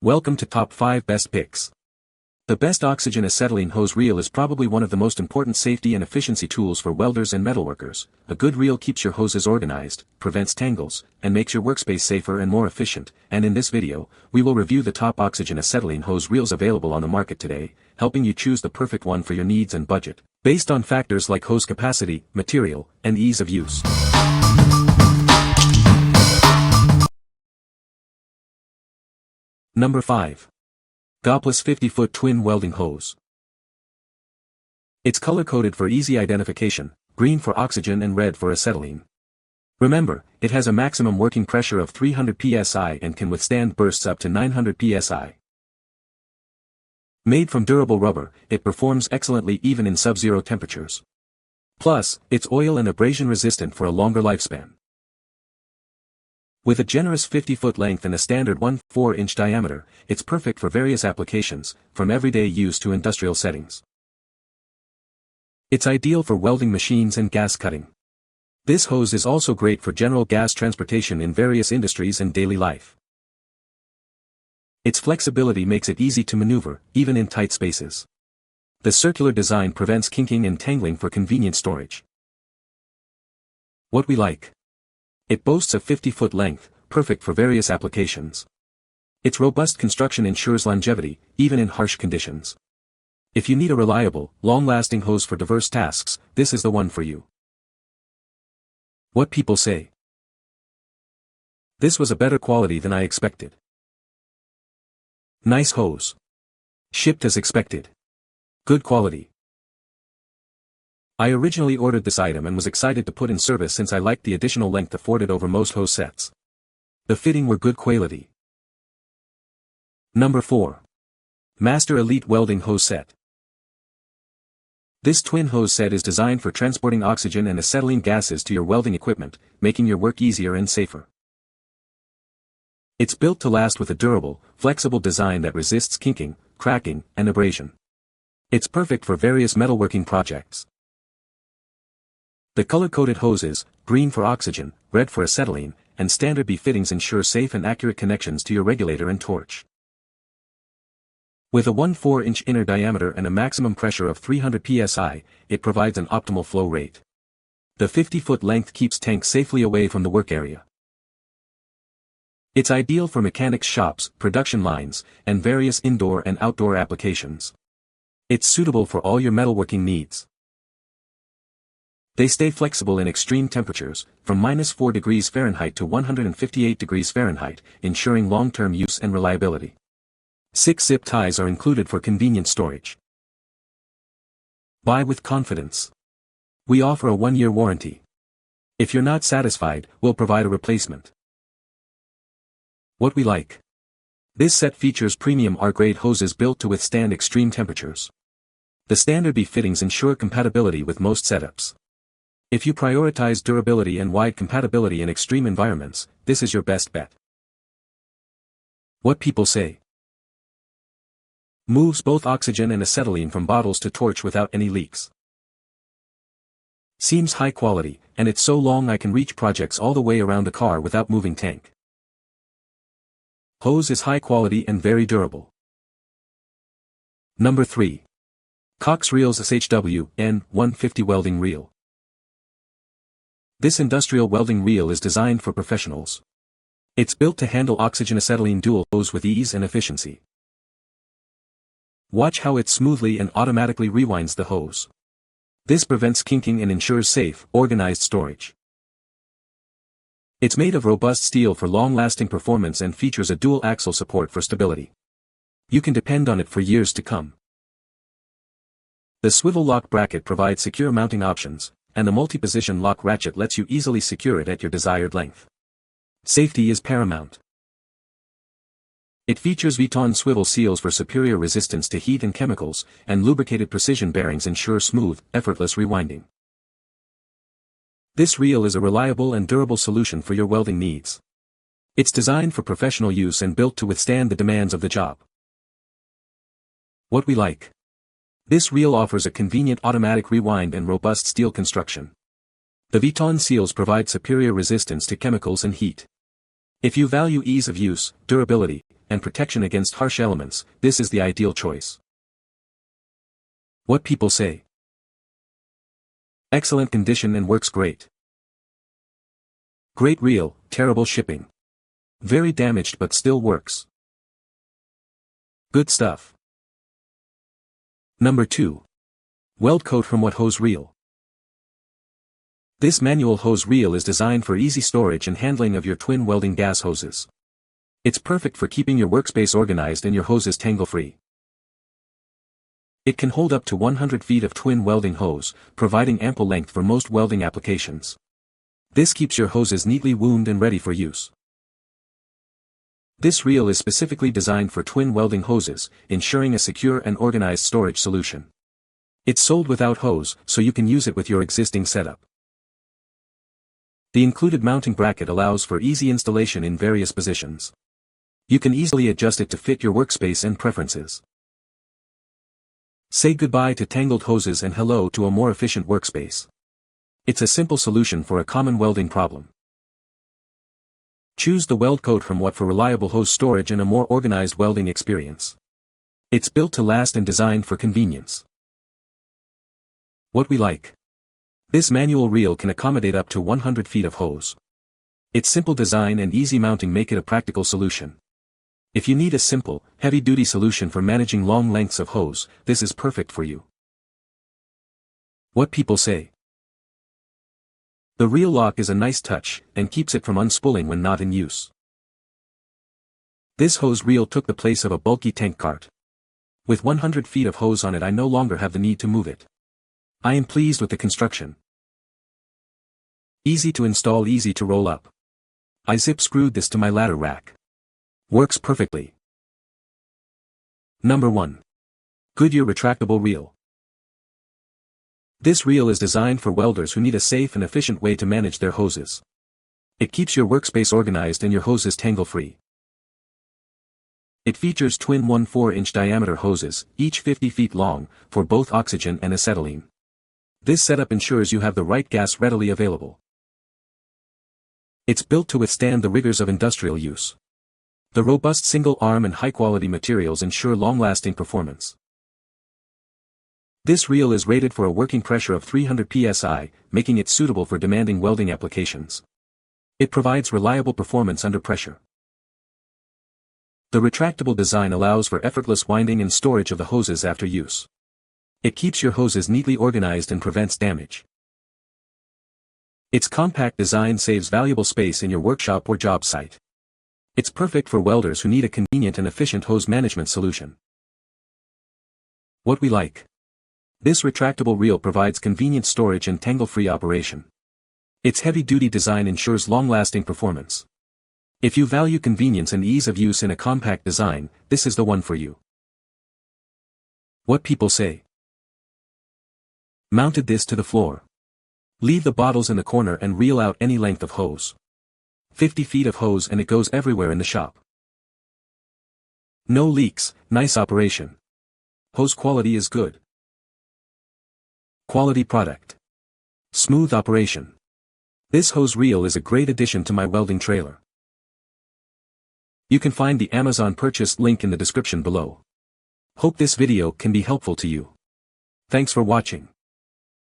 Welcome to Top 5 Best Picks. The best oxygen acetylene hose reel is probably one of the most important safety and efficiency tools for welders and metalworkers. A good reel keeps your hoses organized, prevents tangles, and makes your workspace safer and more efficient. And in this video, we will review the top oxygen acetylene hose reels available on the market today, helping you choose the perfect one for your needs and budget, based on factors like hose capacity, material, and ease of use. Number 5. Goplus 50-foot twin welding hose. It's color-coded for easy identification, green for oxygen and red for acetylene. Remember, it has a maximum working pressure of 300 psi and can withstand bursts up to 900 psi. Made from durable rubber, it performs excellently even in sub-zero temperatures. Plus, it's oil and abrasion resistant for a longer lifespan. With a generous 50-foot length and a standard 1/4-inch diameter, it's perfect for various applications, from everyday use to industrial settings. It's ideal for welding machines and gas cutting. This hose is also great for general gas transportation in various industries and daily life. Its flexibility makes it easy to maneuver, even in tight spaces. The circular design prevents kinking and tangling for convenient storage. What we like. It boasts a 50-foot length, perfect for various applications. Its robust construction ensures longevity, even in harsh conditions. If you need a reliable, long-lasting hose for diverse tasks, this is the one for you. What people say. This was a better quality than I expected. Nice hose. Shipped as expected. Good quality. I originally ordered this item and was excited to put in service since I liked the additional length afforded over most hose sets. The fitting were good quality. Number 4. Master Elite Welding Hose Set. This twin hose set is designed for transporting oxygen and acetylene gases to your welding equipment, making your work easier and safer. It's built to last with a durable, flexible design that resists kinking, cracking, and abrasion. It's perfect for various metalworking projects. The color-coded hoses, green for oxygen, red for acetylene, and standard B fittings ensure safe and accurate connections to your regulator and torch. With a 1/4-inch inner diameter and a maximum pressure of 300 psi, it provides an optimal flow rate. The 50-foot length keeps tanks safely away from the work area. It's ideal for mechanics shops, production lines, and various indoor and outdoor applications. It's suitable for all your metalworking needs. They stay flexible in extreme temperatures, from -4 degrees Fahrenheit to 158 degrees Fahrenheit, ensuring long-term use and reliability. 6 zip ties are included for convenient storage. Buy with confidence. We offer a 1-year warranty. If you're not satisfied, we'll provide a replacement. What we like. This set features premium R-grade hoses built to withstand extreme temperatures. The standard B fittings ensure compatibility with most setups. If you prioritize durability and wide compatibility in extreme environments, this is your best bet. What people say. Moves both oxygen and acetylene from bottles to torch without any leaks. Seems high quality, and it's so long I can reach projects all the way around the car without moving tank. Hose is high quality and very durable. Number 3. Coxreels HRMWOT 150 Welding Reel. This industrial welding reel is designed for professionals. It's built to handle oxygen acetylene dual hose with ease and efficiency. Watch how it smoothly and automatically rewinds the hose. This prevents kinking and ensures safe, organized storage. It's made of robust steel for long-lasting performance and features a dual axle support for stability. You can depend on it for years to come. The swivel lock bracket provides secure mounting options, and the multi-position lock ratchet lets you easily secure it at your desired length. Safety is paramount. It features Vuitton swivel seals for superior resistance to heat and chemicals, and lubricated precision bearings ensure smooth, effortless rewinding. This reel is a reliable and durable solution for your welding needs. It's designed for professional use and built to withstand the demands of the job. What we like. This reel offers a convenient automatic rewind and robust steel construction. The Vuitton seals provide superior resistance to chemicals and heat. If you value ease of use, durability, and and protection against harsh elements, this is the ideal choice. What people say. Excellent condition and works great. Great reel, terrible shipping. Very damaged but still works. Good stuff. Number 2. Weldcote HRMWOT Hose Reel. This manual hose reel is designed for easy storage and handling of your twin welding gas hoses. It's perfect for keeping your workspace organized and your hoses tangle-free. It can hold up to 100 feet of twin welding hose, providing ample length for most welding applications. This keeps your hoses neatly wound and ready for use. This reel is specifically designed for twin welding hoses, ensuring a secure and organized storage solution. It's sold without hose, so you can use it with your existing setup. The included mounting bracket allows for easy installation in various positions. You can easily adjust it to fit your workspace and preferences. Say goodbye to tangled hoses and hello to a more efficient workspace. It's a simple solution for a common welding problem. Choose the Weldcote HRMWOT for reliable hose storage and a more organized welding experience. It's built to last and designed for convenience. What we like. This manual reel can accommodate up to 100 feet of hose. Its simple design and easy mounting make it a practical solution. If you need a simple, heavy-duty solution for managing long lengths of hose, this is perfect for you. What people say. The reel lock is a nice touch, and keeps it from unspooling when not in use. This hose reel took the place of a bulky tank cart. With 100 feet of hose on it, I no longer have the need to move it. I am pleased with the construction. Easy to install, easy to roll up. I zip screwed this to my ladder rack. Works perfectly. Number 1. Goodyear Retractable Reel. This reel is designed for welders who need a safe and efficient way to manage their hoses. It keeps your workspace organized and your hoses tangle-free. It features twin 1/4-inch diameter hoses, each 50 feet long, for both oxygen and acetylene. This setup ensures you have the right gas readily available. It's built to withstand the rigors of industrial use. The robust single arm and high-quality materials ensure long-lasting performance. This reel is rated for a working pressure of 300 psi, making it suitable for demanding welding applications. It provides reliable performance under pressure. The retractable design allows for effortless winding and storage of the hoses after use. It keeps your hoses neatly organized and prevents damage. Its compact design saves valuable space in your workshop or job site. It's perfect for welders who need a convenient and efficient hose management solution. What we like. This retractable reel provides convenient storage and tangle-free operation. Its heavy-duty design ensures long-lasting performance. If you value convenience and ease of use in a compact design, this is the one for you. What people say. Mounted this to the floor. Leave the bottles in the corner and reel out any length of hose. 50 feet of hose and it goes everywhere in the shop. No leaks, nice operation. Hose quality is good. Quality product. Smooth operation. This hose reel is a great addition to my welding trailer. You can find the Amazon purchase link in the description below. Hope this video can be helpful to you. Thanks for watching.